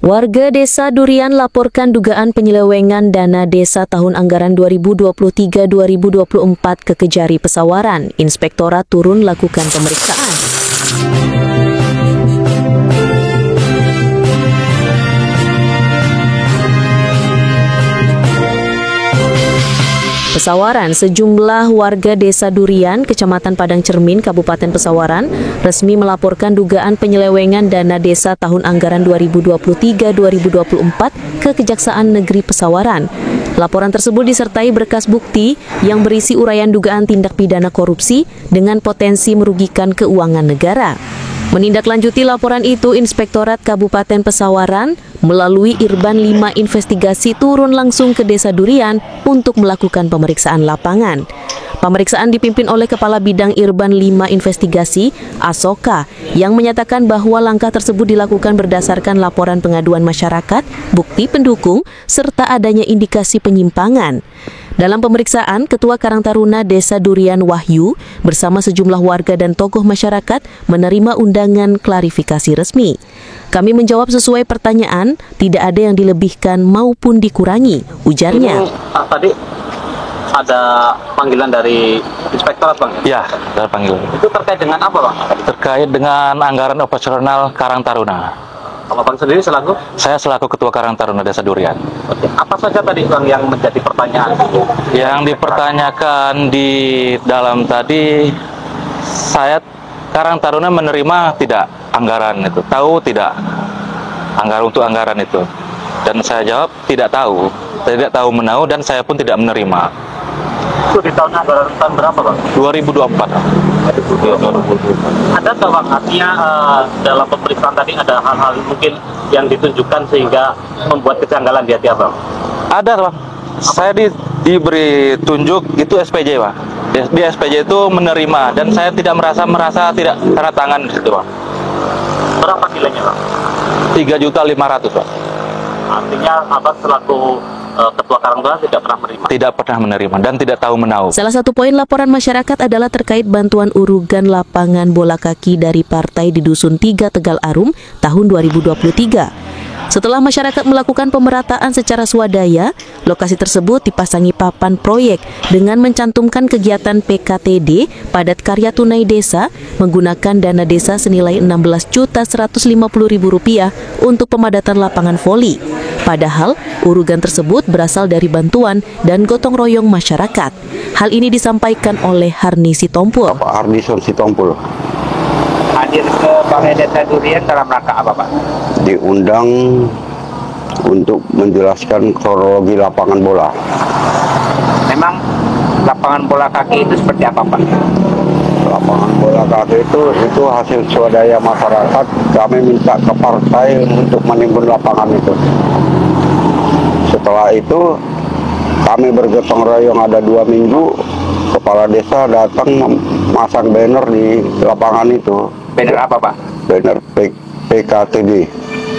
Warga Desa Durian laporkan dugaan penyelewengan dana desa tahun anggaran 2023-2024 ke Kejari Pesawaran. Inspektorat turun lakukan pemeriksaan. Pesawaran, sejumlah warga Desa Durian, Kecamatan Padang Cermin, Kabupaten Pesawaran, resmi melaporkan dugaan penyelewengan dana desa tahun anggaran 2023-2024 ke Kejaksaan Negeri Pesawaran. Laporan tersebut disertai berkas bukti yang berisi uraian dugaan tindak pidana korupsi dengan potensi merugikan keuangan negara. Menindaklanjuti laporan itu, Inspektorat Kabupaten Pesawaran melalui Irban 5 Investigasi turun langsung ke Desa Durian untuk melakukan pemeriksaan lapangan. Pemeriksaan dipimpin oleh Kepala Bidang Irban 5 Investigasi, Asoka, yang menyatakan bahwa langkah tersebut dilakukan berdasarkan laporan pengaduan masyarakat, bukti pendukung, serta adanya indikasi penyimpangan. Dalam pemeriksaan, Ketua Karang Taruna Desa Durian Wahyu bersama sejumlah warga dan tokoh masyarakat menerima undangan klarifikasi resmi. Kami menjawab sesuai pertanyaan, tidak ada yang dilebihkan maupun dikurangi, ujarnya. Tadi ada panggilan dari inspektorat, Bang? Ya, ada panggilan. Itu terkait dengan apa, Bang? Terkait dengan anggaran operasional Karang Taruna. Kalau Bang sendiri selaku? Saya selaku Ketua Karang Taruna Desa Durian. Oke. Apa saja tadi, Bang, yang menjadi pertanyaan? Yang dipertanyakan di dalam tadi, saya Karang Taruna menerima tidak anggaran itu? Tahu tidak anggaran untuk anggaran itu? Dan saya jawab tidak tahu menahu, dan saya pun tidak menerima. Itu di tahun anggaran tahun berapa, Bang? 2024. Ada nggak, Bang, artinya dalam pemeriksaan tadi ada hal-hal mungkin yang ditunjukkan sehingga membuat kejanggalan di hati Abang? Ada, Bang. Saya diberi tunjuk itu SPJ, Bang. Di SPJ itu menerima, dan saya tidak merasa tidak tanda tangan di situ, Bang. Berapa nilainya, Bang? 3.500.000, Bang. Artinya Abang selaku Ketua Karang Taruna tidak pernah menerima? Tidak pernah menerima dan tidak tahu menahu. Salah satu poin laporan masyarakat adalah terkait bantuan urugan lapangan bola kaki dari partai di Dusun 3 Tegal Arum tahun 2023. Setelah masyarakat melakukan pemerataan secara swadaya, lokasi tersebut dipasangi papan proyek dengan mencantumkan kegiatan PKTD padat karya tunai desa menggunakan dana desa senilai Rp16.150.000 untuk pemadatan lapangan voli. Padahal, urugan tersebut berasal dari bantuan dan gotong royong masyarakat. Hal ini disampaikan oleh Harni Sitompul. Pak Harni Sitompul. Hadir ke Balai Desa Durian dalam rangka apa, Pak? Diundang untuk menjelaskan kronologi lapangan bola. Memang lapangan bola kaki itu seperti apa, Pak? Lapangan bola kaki itu hasil swadaya masyarakat. Kami minta ke partai untuk menimbun lapangan itu. Setelah itu kami bergotong royong ada 2 minggu. Kepala desa datang memasang banner di lapangan itu. Banner apa, Pak? Banner PKTD.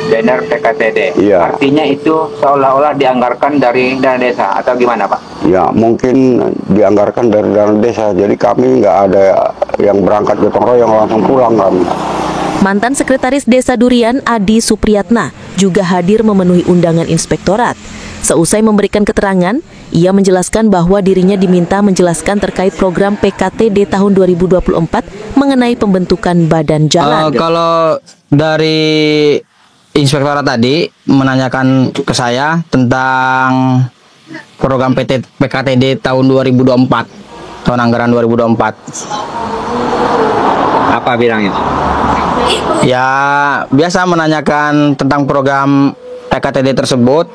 Banner PKTD. Iya. Artinya itu seolah-olah dianggarkan dari dana desa atau gimana, Pak? Ya, mungkin dianggarkan dari dana desa. Jadi kami nggak ada yang berangkat gotong royong langsung pulang kami. Mantan Sekretaris Desa Durian Adi Supriyatna juga hadir memenuhi undangan inspektorat. Seusai memberikan keterangan, ia menjelaskan bahwa dirinya diminta menjelaskan terkait program PKTD tahun 2024 mengenai pembentukan badan jalan. Kalau dari inspektorat tadi menanyakan ke saya tentang program PKTD tahun 2024, tahun anggaran 2024. Apa bilangnya? Ya, biasa menanyakan tentang program PKTD tersebut,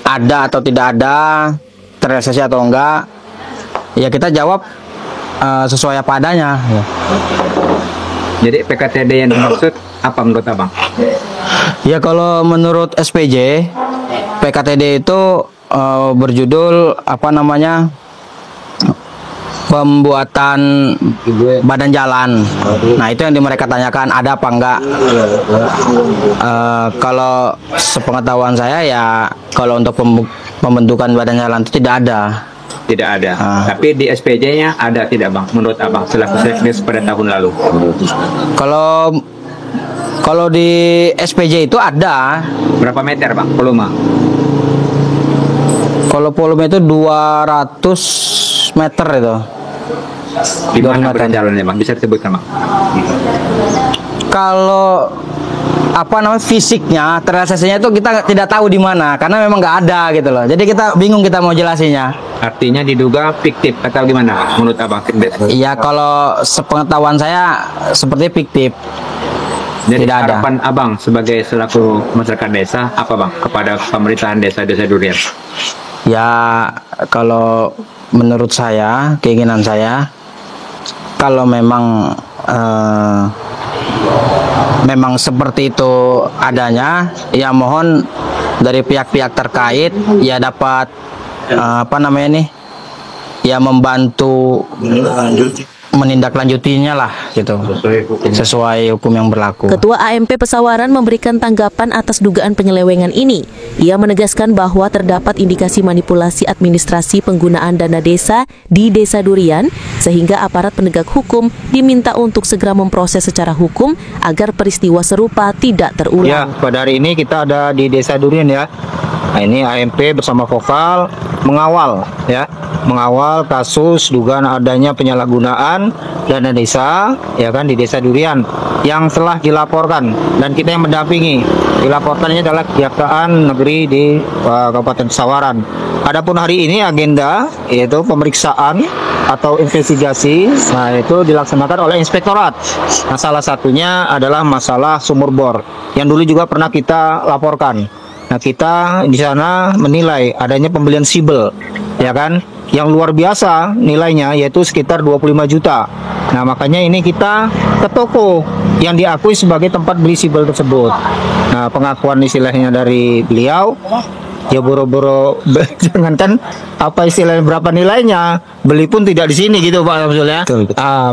ada atau tidak ada, terrealisasi atau enggak. Ya kita jawab sesuai apa adanya. Jadi PKTD yang dimaksud apa menurut Abang? Ya kalau menurut SPJ, PKTD itu berjudul apa namanya, pembuatan badan jalan. Nah itu yang mereka tanyakan, ada apa enggak. Kalau sepengetahuan saya ya kalau untuk pembentukan badan jalan itu tidak ada. Tidak ada. Tapi di SPJ-nya ada tidak, Bang? Menurut Abang selaku sekretaris pada tahun lalu? Kalau Kalau di SPJ itu ada. Berapa meter bang volume? Kalau volume itu 200 meter itu. Di mana 200 meter. berjalannya bang? Bisa disebutkan bang? Kalau apa namanya fisiknya, terrealisasinya itu kita tidak tahu di mana karena memang nggak ada gitu loh. Jadi kita bingung kita mau jelasinnya. Artinya diduga fiktif atau gimana menurut abang? Iya, kalau sepengetahuan saya seperti fiktif. Jadi Tidak ada. harapan abang sebagai selaku masyarakat desa apa bang kepada pemerintahan desa Durian? Ya, kalau menurut saya, keinginan saya, kalau memang memang seperti itu adanya, ya mohon dari pihak-pihak terkait ya dapat apa namanya nih, ya membantu menindaklanjutinya lah gitu, sesuai hukum yang berlaku. Ketua AMP Pesawaran memberikan tanggapan atas dugaan penyelewengan ini. Ia menegaskan bahwa terdapat indikasi manipulasi administrasi penggunaan dana desa di Desa Durian, sehingga aparat penegak hukum diminta untuk segera memproses secara hukum agar peristiwa serupa tidak terulang. Ya, pada hari ini kita ada di Desa Durian ya. Nah, ini AMP bersama Vokal mengawal kasus dugaan adanya penyalahgunaan dana desa ya kan di Desa Durian yang telah dilaporkan dan kita yang mendampingi. Dilaporkannya adalah Kejaksaan Negeri di Kabupaten Pesawaran. Adapun hari ini agenda yaitu pemeriksaan atau investigasi, nah itu dilaksanakan oleh inspektorat. Nah, salah satunya adalah masalah sumur bor yang dulu juga pernah kita laporkan. Nah, kita di sana menilai adanya pembelian sibel, ya kan, yang luar biasa nilainya yaitu sekitar 25 juta. Nah, makanya ini kita ke toko yang diakui sebagai tempat beli sibel tersebut. Nah, pengakuan istilahnya dari beliau, ya boro-boro jangankan apa istilahnya berapa nilainya, beli pun tidak di sini gitu Pak Samsul ya.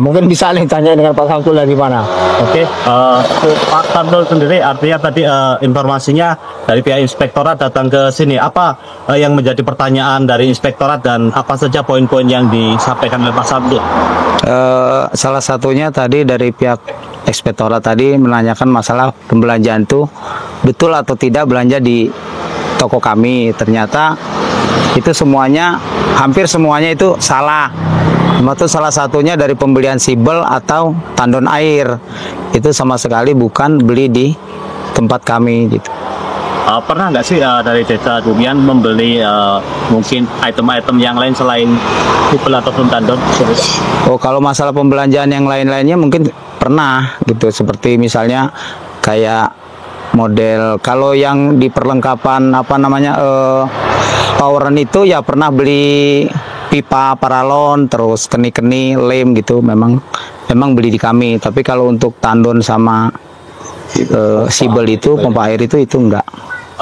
Mungkin bisa nih tanya dengan Pak Samsul dari mana. Oke, Pak Samsul sendiri artinya tadi informasinya dari pihak inspektorat datang ke sini. Apa yang menjadi pertanyaan dari inspektorat dan apa saja poin-poin yang disampaikan oleh Pak Samsul? Salah satunya tadi dari pihak inspektorat tadi menanyakan masalah pembelanjaan itu betul atau tidak belanja di toko kami. Ternyata itu semuanya, hampir semuanya itu salah. Itu salah satunya dari pembelian sibel atau tandon air. Itu sama sekali bukan beli di tempat kami gitu. Pernah nggak sih dari Desa Durian membeli mungkin item-item yang lain selain sibel ataupun tandon? Oh, kalau masalah pembelanjaan yang lain-lainnya mungkin pernah gitu. Seperti misalnya kayak model kalau yang di perlengkapan apa namanya poweran itu ya pernah beli pipa paralon, terus keni-keni lem gitu, memang beli di kami. Tapi kalau untuk tandon sama sibel itu pompa air itu enggak.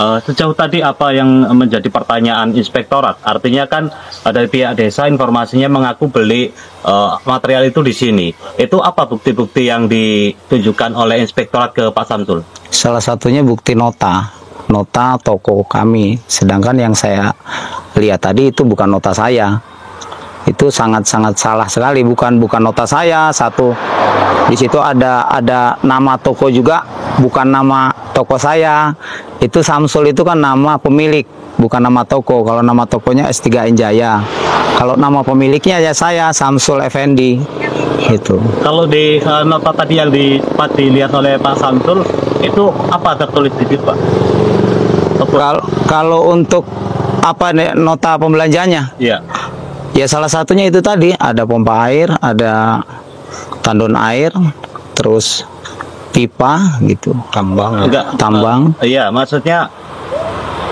Sejauh tadi apa yang menjadi pertanyaan inspektorat? Artinya kan dari pihak desa informasinya mengaku beli material itu di sini. Itu apa bukti-bukti yang ditunjukkan oleh inspektorat ke Pak Samsul? Salah satunya bukti nota toko kami. Sedangkan yang saya lihat tadi itu bukan nota saya. Itu sangat-sangat salah sekali, bukan nota saya. Satu, di situ ada nama toko juga, bukan nama toko saya. Itu Samsul itu kan nama pemilik, bukan nama toko. Kalau nama tokonya S3 Injaya. Kalau nama pemiliknya ya saya, Samsul Effendi. Itu. Kalau di nota tadi yang dilihat oleh Pak Samsul, itu apa tertulis di situ, Pak? Kalau untuk apa nih, nota pembelanjaannya? Iya. Ya salah satunya itu tadi, ada pompa air, ada tandon air, terus pipa gitu. Tambang. Iya, maksudnya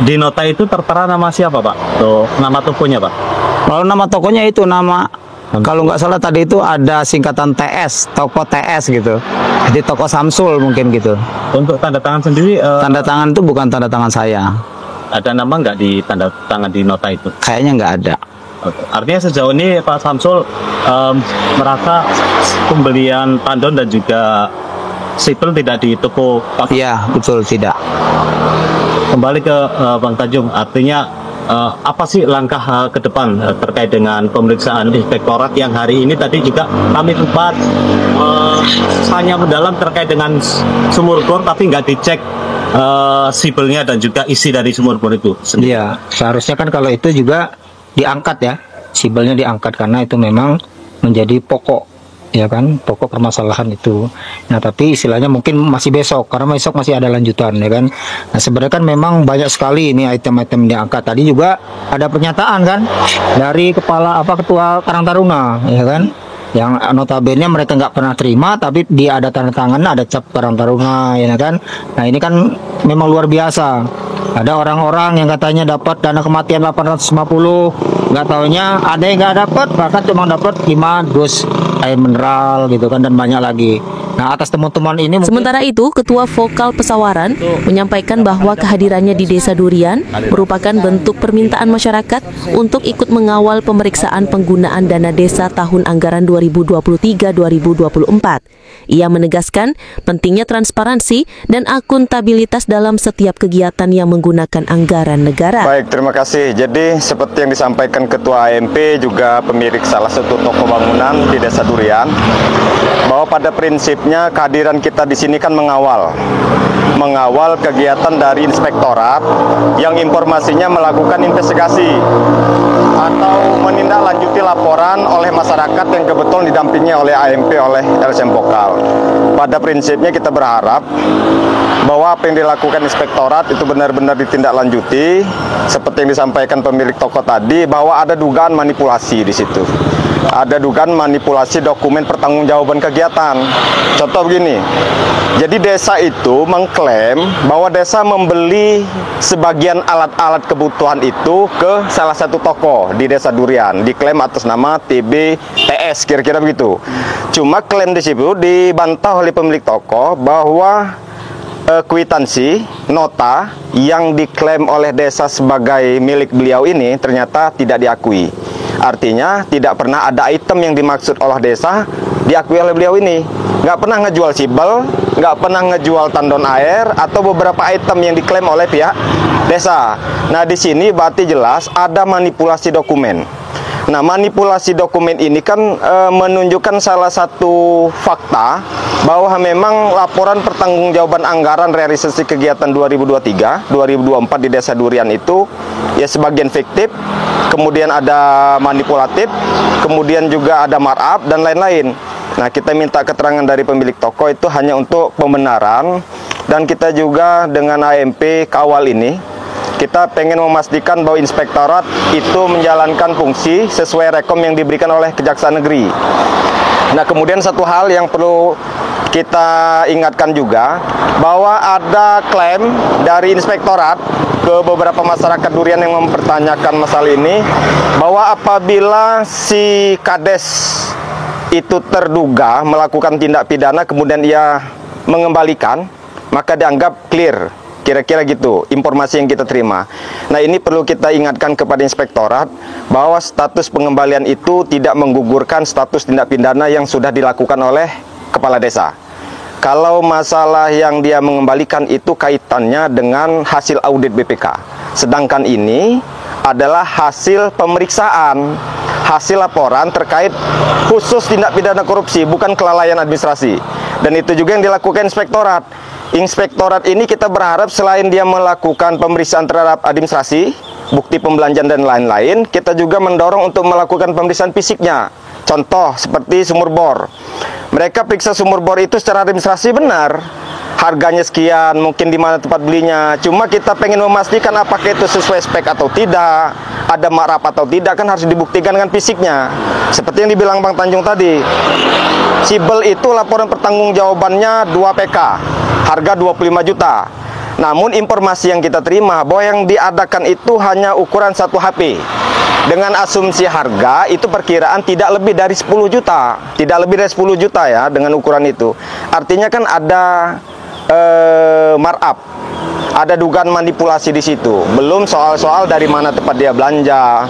di nota itu tertera nama siapa, Pak? Tuh, nama tokonya, Pak. Kalau nama tokonya itu kalau nggak salah tadi itu ada singkatan TS, toko TS gitu. Jadi toko Samsul mungkin gitu. Untuk tanda tangan sendiri, Tanda tangan itu bukan tanda tangan saya. ada nama nggak di tanda tangan di nota itu? Kayaknya nggak ada. Artinya sejauh ini Pak Samsul merasa pembelian tandon dan juga sipil tidak di toko Pak. Iya, betul tidak. Kembali ke Bang Tanjung, artinya apa sih langkah ke depan terkait dengan pemeriksaan inspektorat yang hari ini tadi juga kami sempat hanya mendalam terkait dengan sumur bor tapi nggak dicek sibelnya dan juga isi dari sumur bor itu sendiri. Iya, seharusnya kan kalau itu juga diangkat ya, sibelnya diangkat karena itu memang menjadi pokok, ya kan, pokok permasalahan itu. Nah, tapi istilahnya mungkin masih besok karena besok masih ada lanjutan, ya kan. Nah, sebenarnya kan memang banyak sekali ini item-item yang diangkat. Tadi juga ada pernyataan kan dari ketua Karang Taruna, ya kan, yang notabene mereka nggak pernah terima, tapi dia ada tanda tangan, ada cap Karang Taruna, ya kan. Nah, ini kan memang luar biasa. Ada orang-orang yang katanya dapat dana kematian 850, nggak taunya ada yang nggak dapat, bahkan cuma dapat 5 dus air mineral gitu kan, dan banyak lagi. Nah, atas temuan-temuan ini mungkin... Sementara itu, Ketua Vokal Pesawaran menyampaikan bahwa kehadirannya di Desa Durian merupakan bentuk permintaan masyarakat untuk ikut mengawal pemeriksaan penggunaan dana desa tahun anggaran 2023-2024. Ia menegaskan pentingnya transparansi dan akuntabilitas dalam setiap kegiatan yang menggunakan anggaran negara. Baik, terima kasih. Jadi seperti yang disampaikan Ketua AMP juga pemilik salah satu toko bangunan di Desa Durian, bahwa pada prinsipnya kehadiran kita di sini kan mengawal kegiatan dari inspektorat yang informasinya melakukan investigasi atau menindaklanjuti laporan oleh masyarakat yang kebetulan didampingi oleh AMP oleh LSM Vokal. Pada prinsipnya kita berharap bahwa apa yang dilakukan inspektorat itu benar-benar ditindaklanjuti seperti yang disampaikan pemilik toko tadi, bahwa ada dugaan manipulasi di situ. Ada dugaan manipulasi dokumen pertanggungjawaban kegiatan. Contoh begini, jadi desa itu mengklaim bahwa desa membeli sebagian alat-alat kebutuhan itu ke salah satu toko di Desa Durian, diklaim atas nama TBTS, kira-kira begitu. Cuma klaim di situ dibantah oleh pemilik toko bahwa kwitansi, nota yang diklaim oleh desa sebagai milik beliau ini ternyata tidak diakui. Artinya tidak pernah ada item yang dimaksud oleh desa diakui oleh beliau ini. Nggak pernah ngejual sibel, nggak pernah ngejual tandon air, atau beberapa item yang diklaim oleh pihak desa. Nah, di sini berarti jelas ada manipulasi dokumen. Nah, manipulasi dokumen ini kan menunjukkan salah satu fakta bahwa memang laporan pertanggungjawaban anggaran realisasi kegiatan 2023-2024 di Desa Durian itu ya sebagian fiktif, kemudian ada manipulatif, kemudian juga ada markup dan lain-lain. Nah, kita minta keterangan dari pemilik toko itu hanya untuk pembenaran, dan kita juga dengan AMP kawal ini kita pengen memastikan bahwa inspektorat itu menjalankan fungsi sesuai rekom yang diberikan oleh Kejaksaan Negeri. Nah, kemudian satu hal yang perlu kita ingatkan juga, bahwa ada klaim dari inspektorat ke beberapa masyarakat Durian yang mempertanyakan masalah ini, bahwa apabila si Kades itu terduga melakukan tindak pidana kemudian ia mengembalikan, maka dianggap clear. Kira-kira gitu informasi yang kita terima. Nah, ini perlu kita ingatkan kepada inspektorat bahwa status pengembalian itu tidak menggugurkan status tindak pidana yang sudah dilakukan oleh kepala desa. Kalau masalah yang dia mengembalikan itu kaitannya dengan hasil audit BPK. Sedangkan ini adalah hasil pemeriksaan, hasil laporan terkait khusus tindak pidana korupsi, bukan kelalaian administrasi. Dan itu juga yang dilakukan inspektorat. Inspektorat ini kita berharap selain dia melakukan pemeriksaan terhadap administrasi, bukti pembelanjaan dan lain-lain, kita juga mendorong untuk melakukan pemeriksaan fisiknya. Contoh seperti sumur bor. Mereka periksa sumur bor itu secara administrasi benar, harganya sekian, mungkin di mana tempat belinya. Cuma kita pengen memastikan apakah itu sesuai spek atau tidak, ada markup atau tidak, kan harus dibuktikan dengan fisiknya. Seperti yang dibilang Bang Tanjung tadi, sibel itu laporan pertanggungjawabannya 2 PK, harga 25 juta. Namun informasi yang kita terima bahwa yang diadakan itu hanya ukuran 1 HP. Dengan asumsi harga itu perkiraan tidak lebih dari 10 juta. Tidak lebih dari 10 juta ya dengan ukuran itu. Artinya kan ada markup, ada dugaan manipulasi di situ. Belum soal-soal dari mana tempat dia belanja,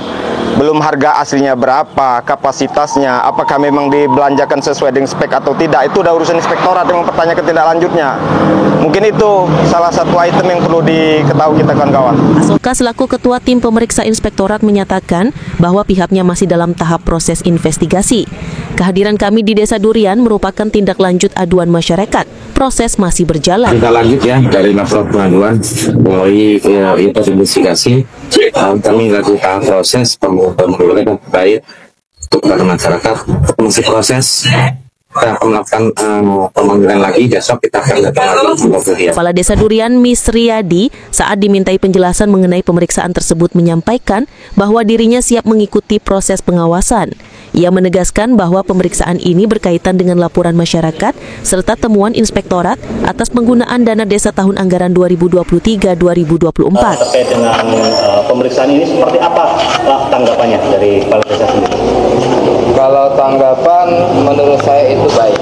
belum harga aslinya berapa, kapasitasnya, apakah memang dibelanjakan sesuai dengan spek atau tidak, itu udah urusan inspektorat yang mempertanyakan tindak lanjutnya. Mungkin itu salah satu item yang perlu diketahui kita kawan-kawan. Asoka selaku Ketua Tim Pemeriksa Inspektorat menyatakan bahwa pihaknya masih dalam tahap proses investigasi. Kehadiran kami di Desa Durian merupakan tindak lanjut aduan masyarakat. Proses masih berjalan. Kita lanjut ya dari lapor pengaduan mulai investigasi. Kami lakukan proses pemeriksaan terkait untuk masyarakat. Masih proses. Kita akan melakukan pemanggilan lagi, besok kita akan datang lagi. Kepala Desa Durian Miss Riyadi saat dimintai penjelasan mengenai pemeriksaan tersebut menyampaikan bahwa dirinya siap mengikuti proses pengawasan. Ia menegaskan bahwa pemeriksaan ini berkaitan dengan laporan masyarakat serta temuan inspektorat atas penggunaan dana desa tahun anggaran 2023-2024. Terkait dengan pemeriksaan ini seperti apa tanggapannya dari Kepala Desa sendiri? Kalau tanggapan menurut saya itu baik.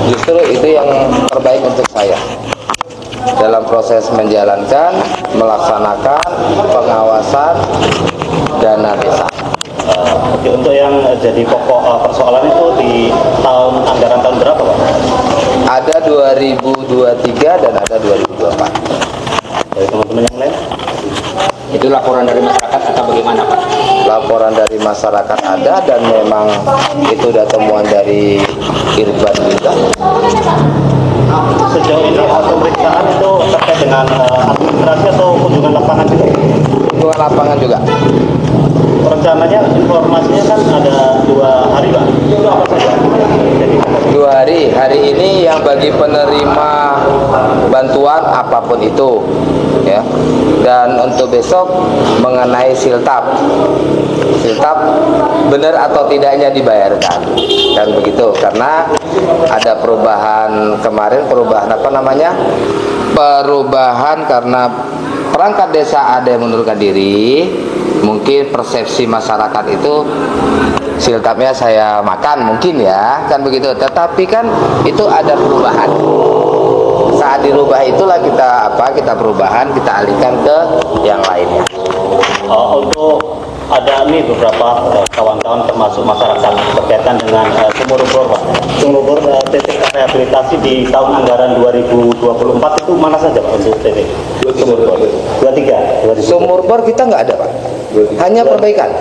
Justru itu yang terbaik untuk saya. Dalam proses menjalankan, melaksanakan pengawasan dana desa. Untuk yang jadi pokok persoalan itu di anggaran tahun berapa, Pak? Ada 2023 dan ada 2024. Dari teman-teman yang lain? Itu laporan dari masyarakat atau bagaimana, Pak? Laporan dari masyarakat ada dan memang itu udah temuan dari Irban juga. Sejauh ini pemeriksaan itu terkait dengan administrasi atau kunjungan lapangan juga? Kunjungan lapangan juga. Rencananya informasinya kan ada 2 hari, Pak. Itu apa saja? 2 hari. Hari ini yang bagi penerima bantuan apapun itu, ya. Dan untuk besok mengenai siltap benar atau tidaknya dibayarkan, kan begitu? Karena ada perubahan kemarin, perubahan karena perangkat desa ada yang mengundurkan diri. Mungkin persepsi masyarakat itu siltapnya saya makan mungkin ya, kan begitu. Tetapi kan itu ada perubahan. Saat dirubah itulah kita perubahan, kita alihkan ke yang lainnya. Untuk ada nih beberapa kawan-kawan termasuk masyarakat berkaitan dengan sumur bor, Pak. Sumur bor titik rehabilitasi di tahun anggaran 2024 itu mana saja, Pak, untuk titik sumur bor? 23. Sumur bor kita nggak ada, Pak. Hanya perbaikan.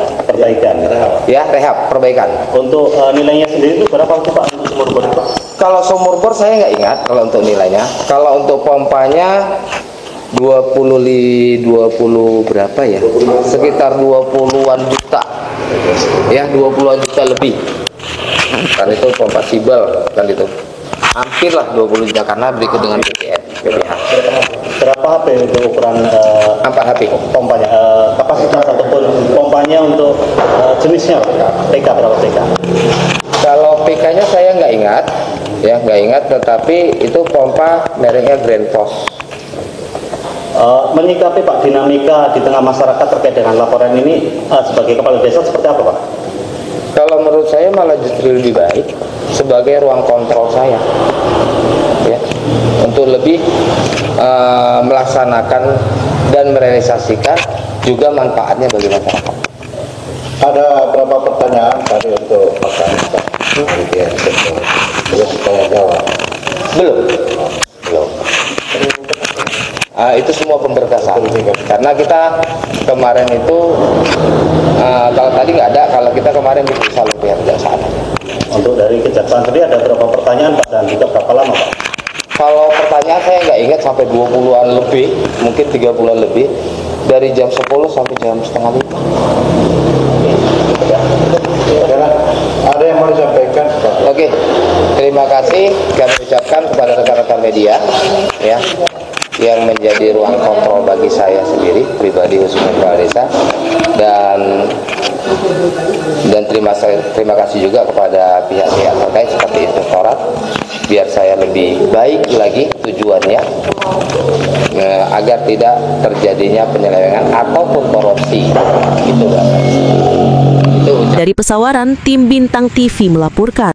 Ya, rehab, perbaikan. Untuk nilainya sendiri itu berapa sih, Pak, untuk sumur bor itu? Kalau sumur bor saya nggak ingat kalau untuk nilainya. Kalau untuk pompanya 20 berapa ya? Sekitar 20-an juta. Ya, 20-an juta lebih. Kan itu pompa sibel, kan itu. Hampir lah 20 juta karena berikut dengan PPH. Berapa HP untuk ukuran 4 HP pompanya, kapasitas ataupun pompanya untuk jenisnya, PK berapa PK? Kalau PK-nya saya nggak ingat, tetapi itu pompa mereknya Grand Force. Menyikapi, Pak, dinamika di tengah masyarakat terkait dengan laporan ini sebagai kepala desa seperti apa, Pak? Kalau menurut saya malah justru lebih baik sebagai ruang kontrol saya, ya, untuk lebih melaksanakan dan merealisasikan juga manfaatnya bagi masyarakat. Ada beberapa pertanyaan tadi untuk Pak Kanita. Saya jawab. Belum. Itu semua pemberkasan. Karena kita kemarin itu kalau tadi nggak ada, kalau kita kemarin diperiksa oleh pihak kejaksaan. Untuk dari kejaksaan sendiri ada berapa pertanyaan, Pak, dan juga berapa lama, Pak? Kalau pertanyaan saya nggak ingat, sampai 20-an lebih, mungkin 30-an lebih, dari jam 10 sampai jam setengah 5. Ada yang mau disampaikan? Oke, terima kasih kami ucapkan kepada rekan-rekan media, ya, yang menjadi ruang kontrol bagi saya sendiri pribadi khususnya kepala desa, dan terima kasih juga kepada pihak-pihak terkait seperti inspektorat, biar saya lebih baik lagi tujuannya agar tidak terjadinya penyelewengan ataupun korupsi. Itu. Dari Pesawaran, tim Bintang TV melaporkan.